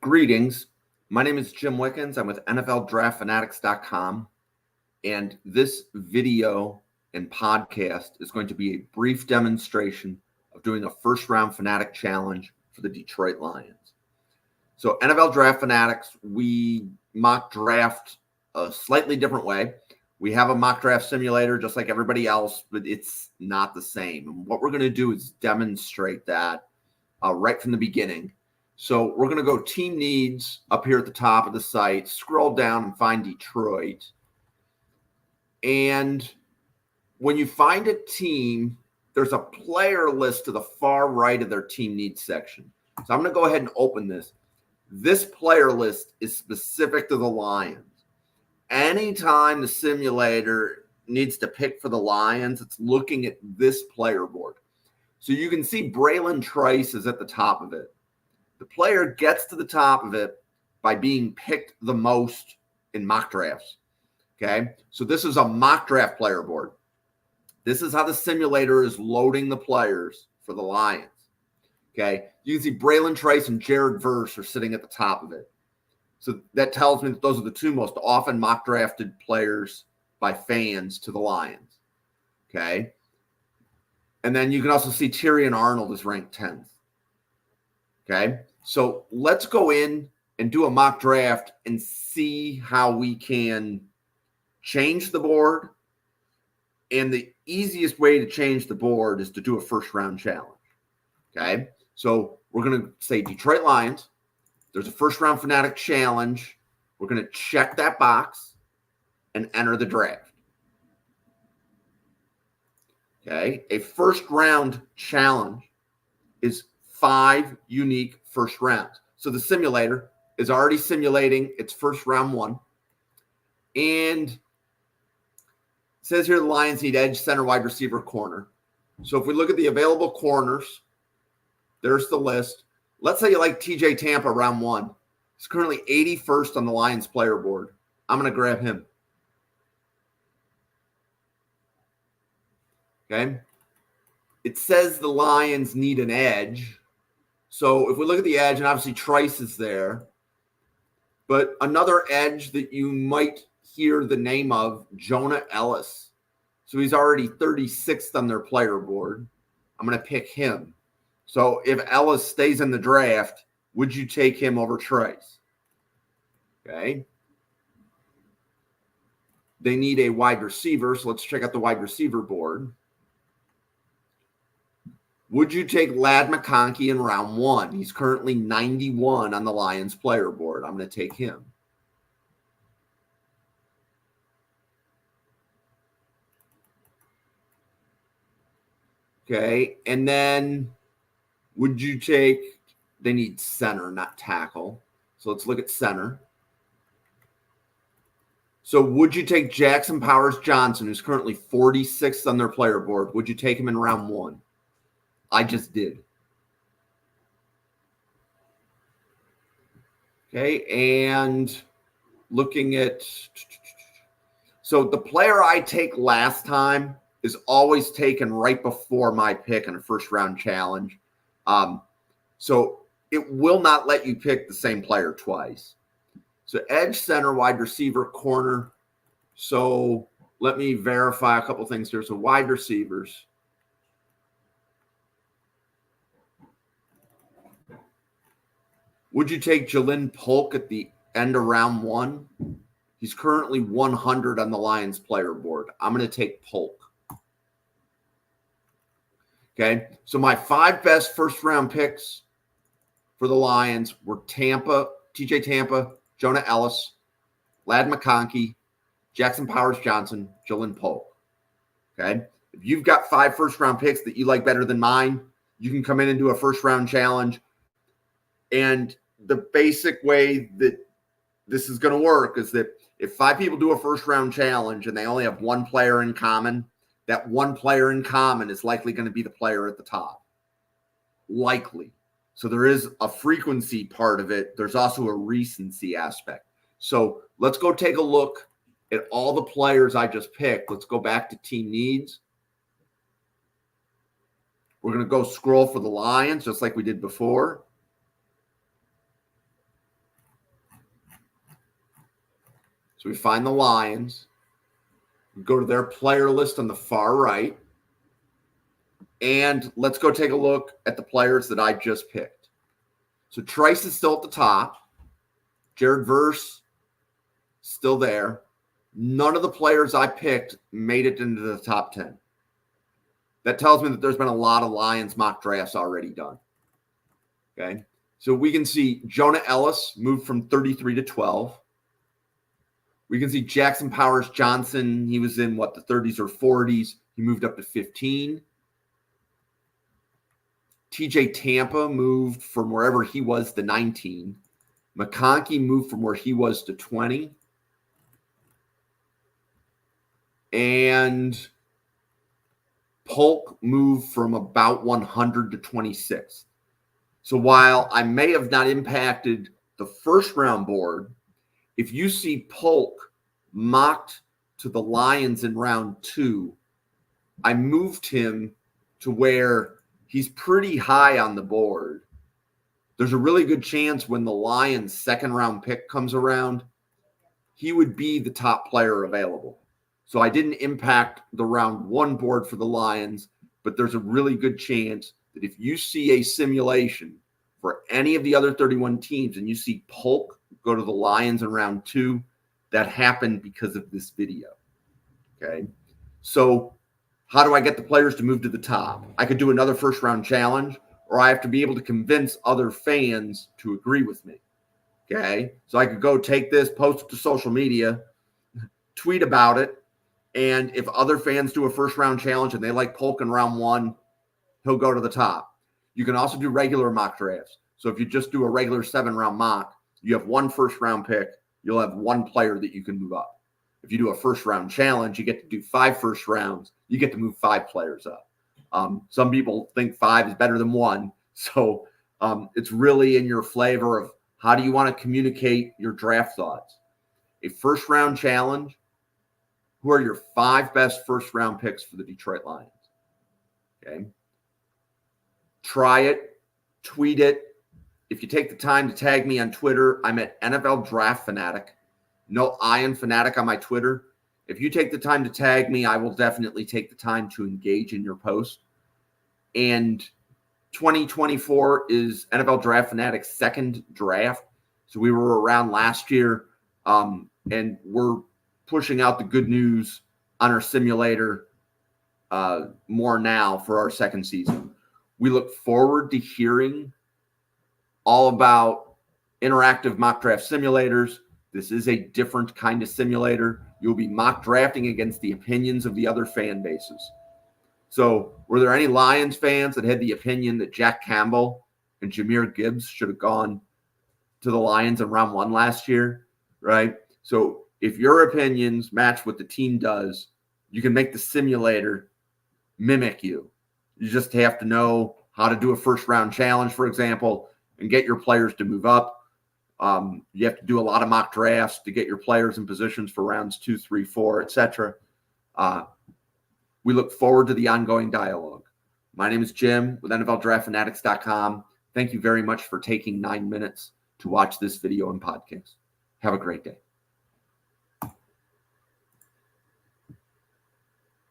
Greetings. My name is Jim Wickens. I'm with NFLDraftFanatics.com. And this video and podcast is going to be a brief demonstration of doing a first round Fanatic challenge for the Detroit Lions. So NFL Draft Fanatics, we mock draft a slightly different way. We have a mock draft simulator just like everybody else, but it's not the same. And what we're going to do is demonstrate that right from the beginning. So we're going to go team needs up here at the top of the site, scroll down and find Detroit. And when you find a team, there's a player list to the far right of their team needs section. So I'm going to go ahead and open this. This player list is specific to the Lions. Anytime the simulator needs to pick for the Lions, it's looking at this player board. So you can see Bralen Trice is at the top of it. The player gets to the top of it by being picked the most in mock drafts. Okay, so this is a mock draft player board. This is how the simulator is loading the players for the Lions. Okay, you can see Bralen Trice and Jared Verse are sitting at the top of it. So that tells me that those are the two most often mock drafted players by fans to the Lions. Okay, and then you can also see Tyrion Arnold is ranked 10th. Okay, so let's go in and do a mock draft and see how we can change the board. And the easiest way to change the board is to do a first round challenge. Okay, so we're going to say Detroit Lions. There's a first round Fanatic challenge. We're going to check that box and enter the draft. Okay, a first round challenge is 5 unique first rounds. So the simulator is already simulating its first round one. And it says here the Lions need edge, center, wide receiver, corner. So if we look at the available corners, there's the list. Let's say you like TJ Tampa round one. He's currently 81st on the Lions player board. I'm going to grab him. Okay. It says the Lions need an edge. So if we look at the edge, and obviously Trice is there, but another edge that you might hear the name of, Jonah Ellis. So he's already 36th on their player board. I'm going to pick him. So if Ellis stays in the draft, would you take him over Trice? Okay. They need a wide receiver, so let's check out the wide receiver board. Would you take Ladd McConkey in round one? He's currently 91 on the Lions player board. I'm going to take him. Okay, and then would you take, they need center, not tackle. So let's look at center. So would you take Jackson Powers Johnson, who's currently 46th on their player board? Would you take him in round one? I just did. Okay, and looking at, so the player I take last time is always taken right before my pick in a first round challenge. So it will not let you pick the same player twice. So edge, center, wide receiver, corner. So let me verify a couple things here. So wide receivers. Would you take Jalen Polk at the end of round one? He's currently 100 on the Lions player board. I'm going to take Polk. Okay, so my 5 best first round picks for the Lions were Tampa, TJ Tampa, Jonah Ellis, Ladd McConkey, Jackson Powers Johnson, Jalen Polk. Okay, if you've got 5 first round picks that you like better than mine, you can come in and do a first round challenge. And the basic way that this is going to work is that if 5 people do a first round challenge and they only have one player in common, that one player in common is likely going to be the player at the top. Likely. So there is a frequency part of it. There's also a recency aspect. So let's go take a look at all the players I just picked. Let's go back to team needs. We're going to go scroll for the Lions just like we did before. So we find the Lions. We go to their player list on the far right. And let's go take a look at the players that I just picked. So Trice is still at the top. Jared Verse, still there. None of the players I picked made it into the top 10. That tells me that there's been a lot of Lions mock drafts already done. Okay. So we can see Jonah Ellis moved from 33 to 12. We can see Jackson Powers Johnson. He was in the 30s or 40s. He moved up to 15. TJ Tampa moved from wherever he was to 19. McConkey moved from where he was to 20. And Polk moved from about 100 to 26. So while I may have not impacted the first round board, if you see Polk mocked to the Lions in round 2, I moved him to where he's pretty high on the board. There's a really good chance when the Lions' second round pick comes around, he would be the top player available. So I didn't impact the round 1 board for the Lions, but there's a really good chance that if you see a simulation for any of the other 31 teams and you see Polk go to the Lions in round 2, that happened because of this video. Okay. So how do I get the players to move to the top? I could do another first round challenge, or I have to be able to convince other fans to agree with me. Okay. So I could go take this, post it to social media, tweet about it. And if other fans do a first round challenge and they like Polk in round 1, he'll go to the top. You can also do regular mock drafts. So if you just do a regular 7-round mock, you have 1 first round pick. You'll have 1 player that you can move up. If you do a first round challenge, you get to do 5 first rounds. You get to move 5 players up. Some people think 5 is better than 1. So it's really in your flavor of how do you want to communicate your draft thoughts. A first round challenge. Who are your 5 best first round picks for the Detroit Lions? Okay. Try it, tweet it. If you take the time to tag me on Twitter, I'm at NFL Draft Fanatic. No Iron Fanatic on my Twitter. If you take the time to tag me, I will definitely take the time to engage in your post. And 2024 is NFL Draft Fanatic's second draft. So we were around last year, and we're pushing out the good news on our simulator more now for our second season. We look forward to hearing all about interactive mock draft simulators. This is a different kind of simulator. You'll be mock drafting against the opinions of the other fan bases. So were there any Lions fans that had the opinion that Jack Campbell and Jahmyr Gibbs should have gone to the Lions in round 1 last year, right? So if your opinions match what the team does, you can make the simulator mimic you. You just have to know how to do a first round challenge, for example, and get your players to move up. You have to do a lot of mock drafts to get your players in positions for rounds 2, 3, 4, etc. We look forward to the ongoing dialogue. My name is Jim with NFLDraftFanatics.com. Thank you very much for taking 9 minutes to watch this video and podcast. Have a great day.